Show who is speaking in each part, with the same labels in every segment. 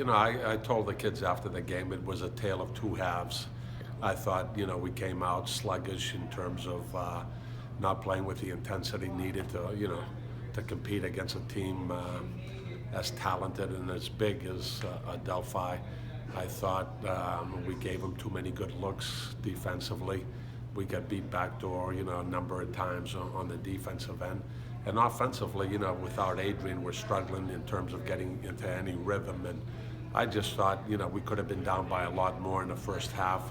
Speaker 1: I told the kids after the game it was a tale of two halves. I thought, we came out sluggish in terms of not playing with the intensity needed to compete against a team as talented and as big as Adelphi. I thought we gave them too many good looks defensively. We got beat backdoor, a number of times on the defensive end. And offensively, without Adrian, we're struggling in terms of getting into any rhythm. And I just thought, we could have been down by a lot more in the first half,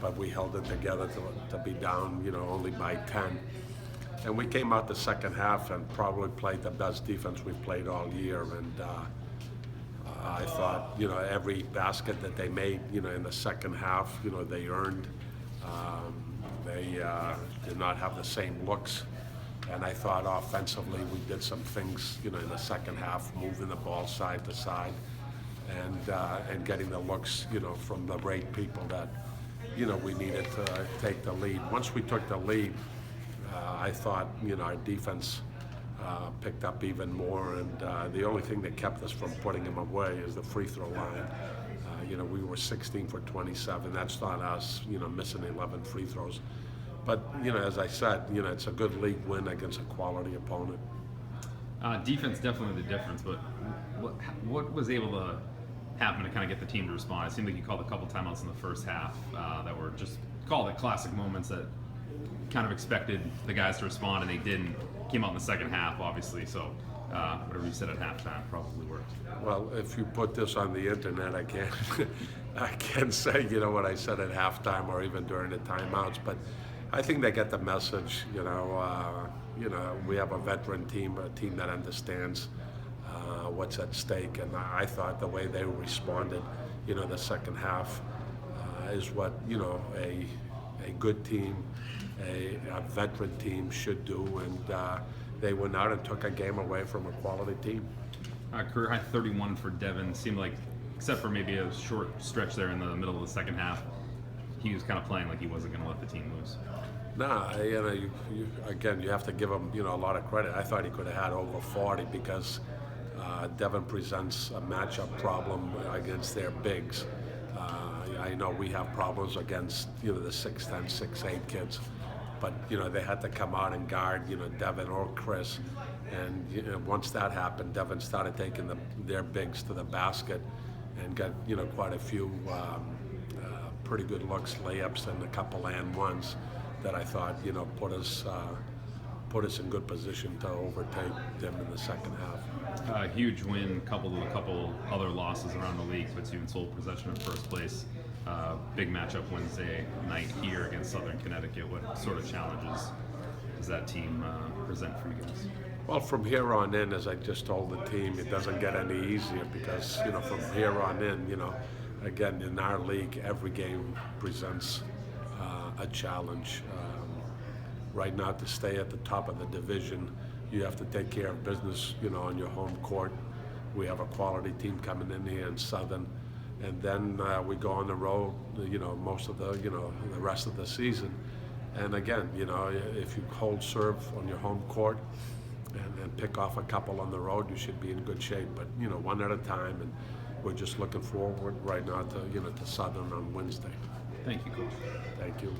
Speaker 1: but we held it together to be down, only by 10. And we came out the second half and probably played the best defense we've played all year. And I thought, every basket that they made, in the second half, they earned. They did not have the same looks. And I thought offensively we did some things, in the second half, moving the ball side to side and getting the looks, from the right people that, we needed to take the lead. Once we took the lead, I thought, our defense picked up even more, and the only thing that kept us from putting them away is the free throw line. We were 16 for 27. That's not us, missing 11 free throws. But, as I said, it's a good league win against a quality opponent.
Speaker 2: Defense definitely the difference, but what was able to happen to kind of get the team to respond? It seemed like you called a couple timeouts in the first half that were just called it classic moments that kind of expected the guys to respond, and they didn't. Came out in the second half, obviously, so whatever you said at halftime probably worked.
Speaker 1: Well, if you put this on the internet, I can't say, what I said at halftime or even during the timeouts, but I think they get the message. We have a veteran team, a team that understands what's at stake, and I thought the way they responded, the second half is what a good team, a veteran team should do, and they went out and took a game away from a quality team.
Speaker 2: Career high 31 for Devin. Seemed like, except for maybe a short stretch there in the middle of the second half, he was kind of playing like he wasn't going to let the team lose.
Speaker 1: Nah, you have to give him, a lot of credit. I thought he could have had over 40 because Devin presents a matchup problem against their bigs. I know we have problems against, the 6'10", 6'8" kids, but, they had to come out and guard, Devin or Chris. And, once that happened, Devin started taking their bigs to the basket and got, quite a few pretty good looks, layups, and a couple and ones that I thought, put us in good position to overtake them in the second half.
Speaker 2: Huge win, coupled with a couple other losses around the league, puts you in sole possession of first place. Big matchup Wednesday night here against Southern Connecticut. What sort of challenges does that team present for you guys?
Speaker 1: Well, from here on in, as I just told the team, it doesn't get any easier because, from here on in, again, in our league, every game presents a challenge. Right now, to stay at the top of the division, you have to take care of business, on your home court. We have a quality team coming in here in Southern, and then we go on the road, most of the rest of the season. And again, if you hold serve on your home court and pick off a couple on the road, you should be in good shape. But, one at a time, and we're just looking forward right now to, to Southern on Wednesday.
Speaker 2: Thank you, Coach.
Speaker 1: Thank you.